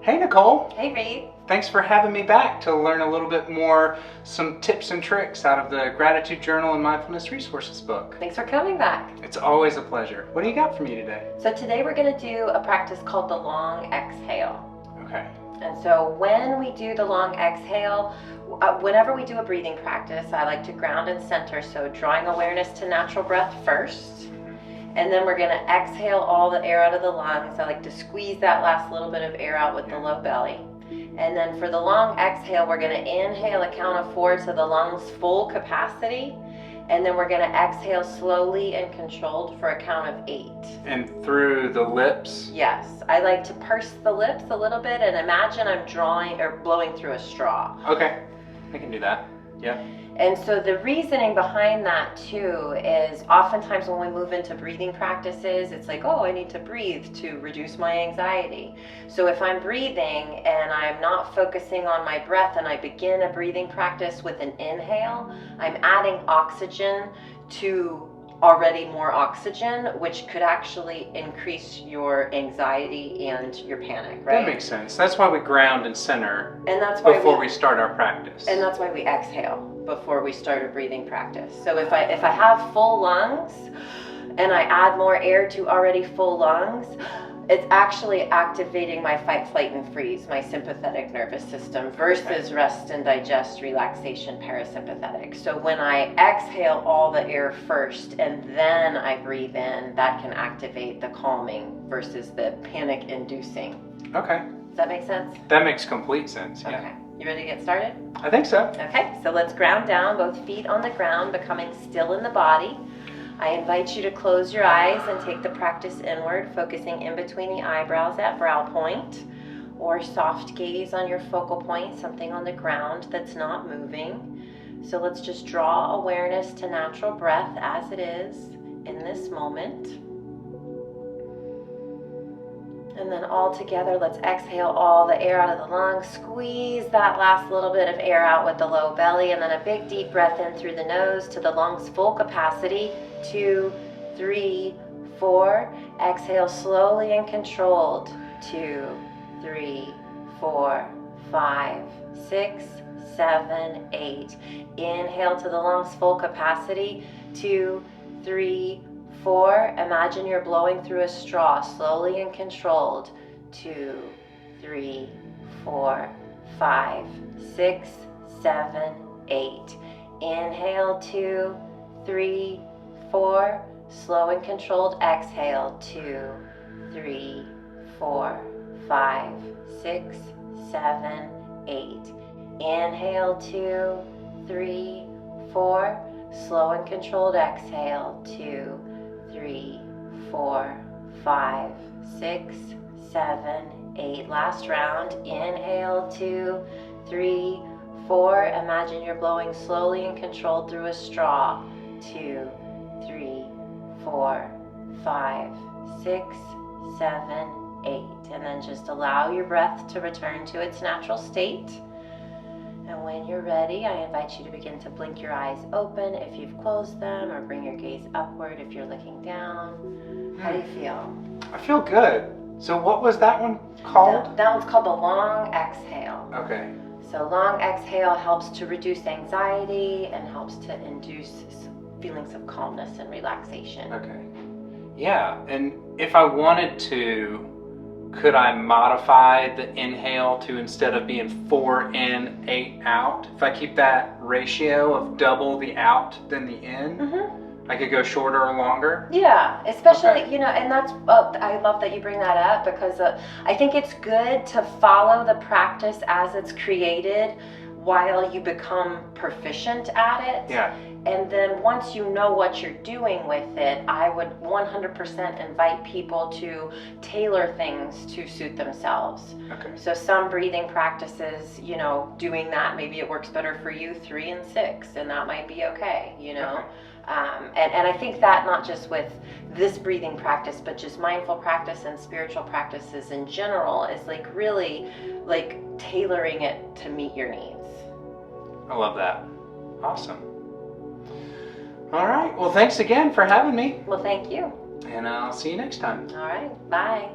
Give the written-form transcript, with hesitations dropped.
Hey Nicole, Hey Reed. thanks for having me back to learn a little bit more, some tips and tricks out of the Gratitude Journal and Mindfulness Resources book. Thanks for coming back. It's always a pleasure. What do you got for me today? So today we're going to do a practice called the long exhale. Okay. And so when we do the long exhale, whenever we do a breathing practice, I like to ground and center. So drawing awareness to natural breath first. And then we're going to exhale all the air out of the lungs. I like to squeeze that last little bit of air out with the low belly. And then for the long exhale, we're going to inhale a count of 4 to the lungs full capacity. And then we're going to exhale slowly and controlled for a count of 8. And through the lips? Yes. I like to purse the lips a little bit and imagine I'm drawing or blowing through a straw. Okay, I can do that. Yeah. And so the reasoning behind that too is oftentimes when we move into breathing practices, it's like, oh, I need to breathe to reduce my anxiety. So if I'm breathing and I'm not focusing on my breath and I begin a breathing practice with an inhale, I'm adding oxygen to already more oxygen, which could actually increase your anxiety and your panic, right? That makes sense. That's why we ground and center and that's why before we start our practice. And that's why we exhale before we start a breathing practice. So if I have full lungs and I add more air to already full lungs, it's actually activating my fight, flight, and freeze, my sympathetic nervous system, versus rest and digest, relaxation, parasympathetic. So when I exhale all the air first and then I breathe in, that can activate the calming versus the panic inducing. Okay. Does that make sense? That makes complete sense, yeah. Okay. You ready to get started? I think so. Okay, so let's ground down, both feet on the ground, becoming still in the body. I invite you to close your eyes and take the practice inward, focusing in between the eyebrows at brow point, or soft gaze on your focal point, something on the ground that's not moving. So let's just draw awareness to natural breath as it is in this moment. And then all together, let's exhale all the air out of the lungs. Squeeze that last little bit of air out with the low belly, and then a big deep breath in through the nose to the lungs full capacity. 2, 3, 4. Exhale slowly and controlled. 2, 3, 4, 5, 6, 7, 8. Inhale to the lungs full capacity. 2, 3, 4. Imagine you're blowing through a straw, slowly and controlled. 2, 3, 4, 5, 6, 7, 8. Inhale, 2, 3, 4. Slow and controlled exhale. 2, 3, 4, 5, 6, 7, 8. Inhale, 2, 3, 4. Slow and controlled exhale. 2, 3, 4, 5, 6, 7, 8. Last round. Inhale, 2, 3, 4. Imagine you're blowing slowly and controlled through a straw. 2, 3, 4, 5, 6, 7, 8. And then just allow your breath to return to its natural state. And when you're ready, I invite you to begin to blink your eyes open if you've closed them, or bring your gaze upward if you're looking down. How do you feel? I feel good. So what was that one called? That one's called the long exhale. Okay. So long exhale helps to reduce anxiety and helps to induce feelings of calmness and relaxation. Okay. Yeah, and if I wanted to, could I modify the inhale to, instead of being 4 in, 8 out? If I keep that ratio of double the out than the in, I could go shorter or longer? Yeah, especially, and that's, I love that you bring that up, because I think it's good to follow the practice as it's created while you become proficient at it. Yeah. And then once you know what you're doing with it, I would 100% invite people to tailor things to suit themselves. Okay. So some breathing practices, doing that, maybe it works better for you 3 and 6, and that might be okay, Okay. And I think that not just with this breathing practice, but just mindful practice and spiritual practices in general is really tailoring it to meet your needs. I love that. Awesome. All right. Well, thanks again for having me. Well, thank you. And I'll see you next time. All right. Bye.